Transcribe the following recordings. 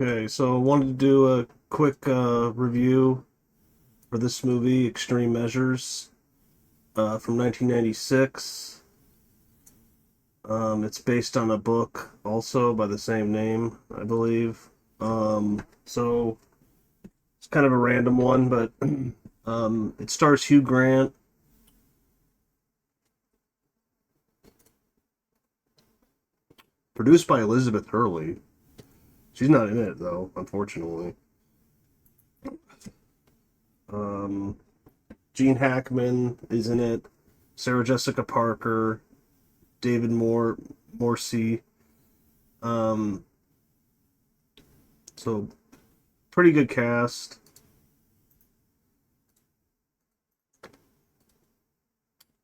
Okay, so I wanted to do a quick review for this movie, Extreme Measures, from 1996. It's based on a book also by the same name, I believe. So it's kind of a random one, but it stars Hugh Grant. Produced by Elizabeth Hurley. She's not in it though, unfortunately. Um, Gene Hackman is in it. Sarah Jessica Parker, David Morse. Um, so pretty good cast.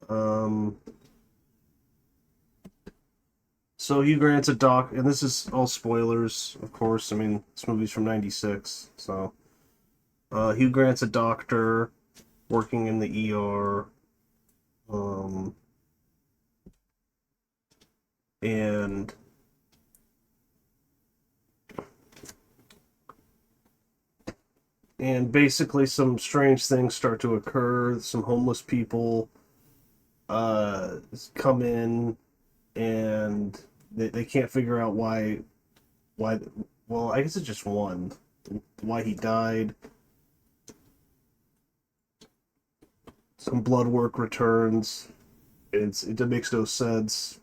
Um, so Hugh Grant's a doc, and this is all spoilers, of course. I mean, this movie's from '96, so Hugh Grant's a doctor working in the ER, um, and basically some strange things start to occur. Some homeless people uh, come in, and they can't figure out why. Well, I guess it's just one. Why he died. Some blood work returns. It makes no sense.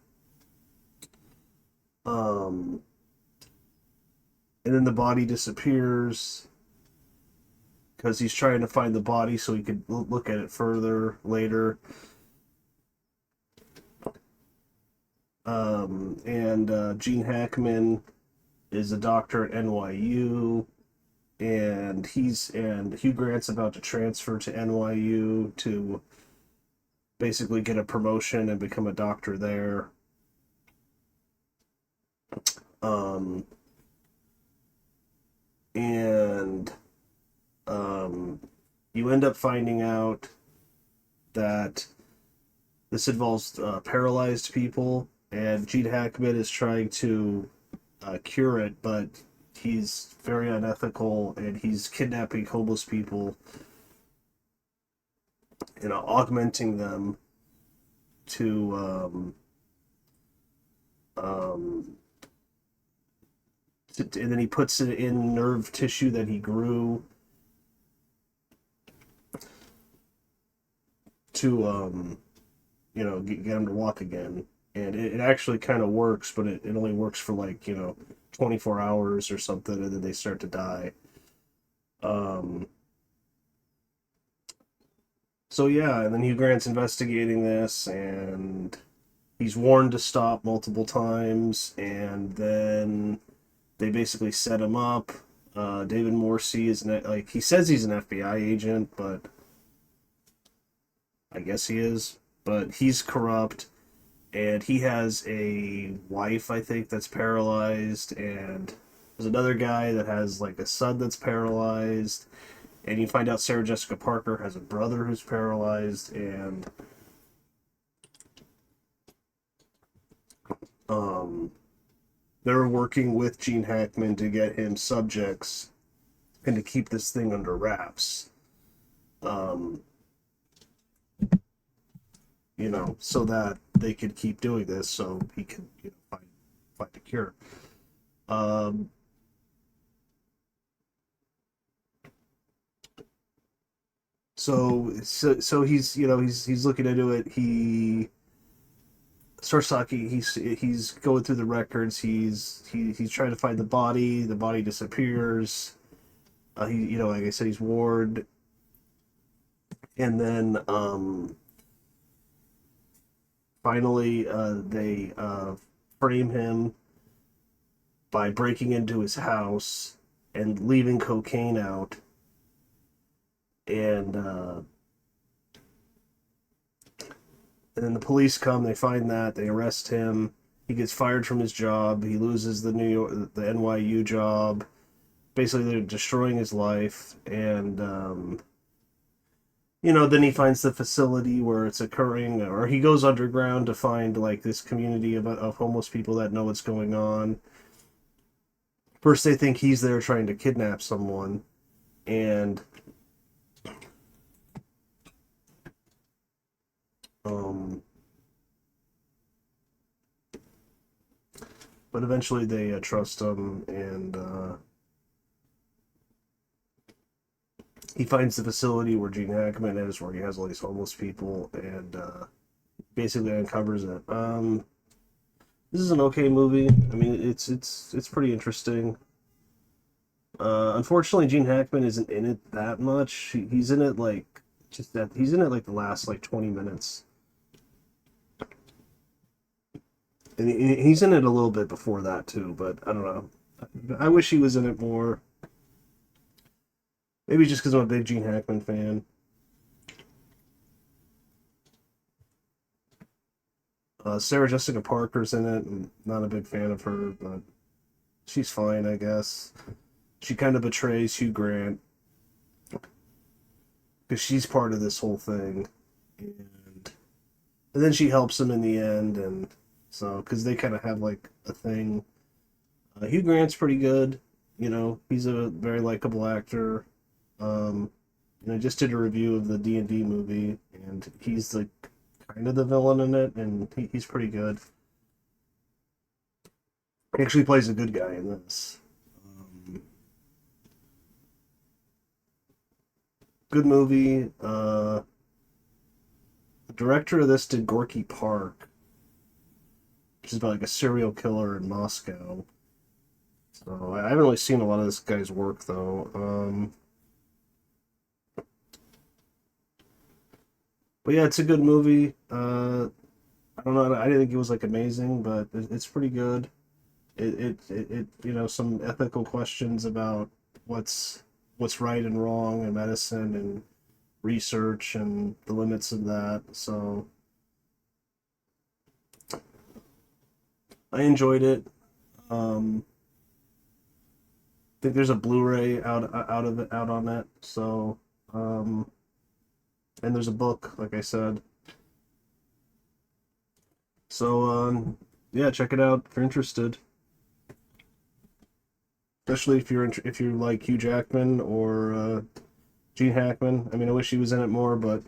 Um, and then the body disappears because he's trying to find the body so he could look at it further later. And Gene Hackman is a doctor at NYU, and Hugh Grant's about to transfer to NYU to basically get a promotion and become a doctor there. Um, and you end up finding out that this involves paralyzed people, and Gene Hackman is trying to cure it, but he's very unethical and he's kidnapping homeless people and augmenting them to um, and then he puts it in nerve tissue that he grew to get him to walk again. And it actually kind of works, but it only works for like 24 hours or something, and then they start to die. Um, so yeah, and then Hugh Grant's investigating this, and he's warned to stop multiple times, and then they basically set him up. David Morse is like he says he's an FBI agent, but I guess he is. But he's corrupt, and he has a wife, I think, that's paralyzed, and there's another guy that has like a son that's paralyzed, and you find out Sarah Jessica Parker has a brother who's paralyzed, and um, they're working with Gene Hackman to get him subjects and to keep this thing under wraps. Um, so that they could keep doing this, so he can find a cure. Um, so he's looking into it. He starts talking. He's going through the records. He's trying to find the body. The body disappears. He like I said, he's warned, and then finally they frame him by breaking into his house and leaving cocaine out, and and then the police come. They find that, they arrest him. He gets fired from his job. He loses the NYU job. Basically, they're destroying his life, and then he finds the facility where it's occurring, or he goes underground to find like this community of homeless people that know what's going on. First, they think he's there trying to kidnap someone, and um, but eventually they trust him, and he finds the facility where Gene Hackman is, where he has all these homeless people, and basically uncovers it. This is an okay movie. I mean, it's pretty interesting. Unfortunately, Gene Hackman isn't in it that much. He's in it like just that. He's in it like the last like 20 minutes, and he's in it a little bit before that too. But I don't know. I wish he was in it more. Maybe just because I'm a big Gene Hackman fan. Sarah Jessica Parker's in it. I'm not a big fan of her, but she's fine, I guess. She kind of betrays Hugh Grant because she's part of this whole thing, and then she helps him in the end, and so because they kind of have like a thing. Hugh Grant's pretty good. He's a very likable actor. Um, I just did a review of the D&D movie, and he's like kind of the villain in it, and he's pretty good. He actually plays a good guy in this. Good movie. The director of this did Gorky Park, which is about like a serial killer in Moscow. So I haven't really seen a lot of this guy's work though. But yeah, it's a good movie. I don't know. I didn't think it was like amazing, but it's pretty good. Some ethical questions about what's what's right and wrong in medicine and research and the limits of that. So I enjoyed it. I think there's a Blu-ray out of it out on that. So and there's a book, like I said. So yeah, check it out if you're interested. Especially if you like Hugh Jackman or Gene Hackman. I mean, I wish he was in it more, but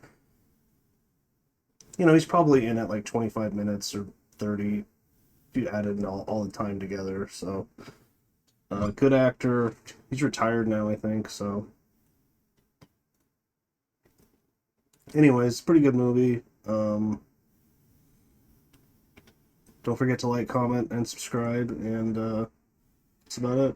he's probably in it like 25 minutes or 30 if you added all the time together. So good actor. He's retired now, I think. So anyways, pretty good movie. Don't forget to like, comment, and subscribe, and that's about it.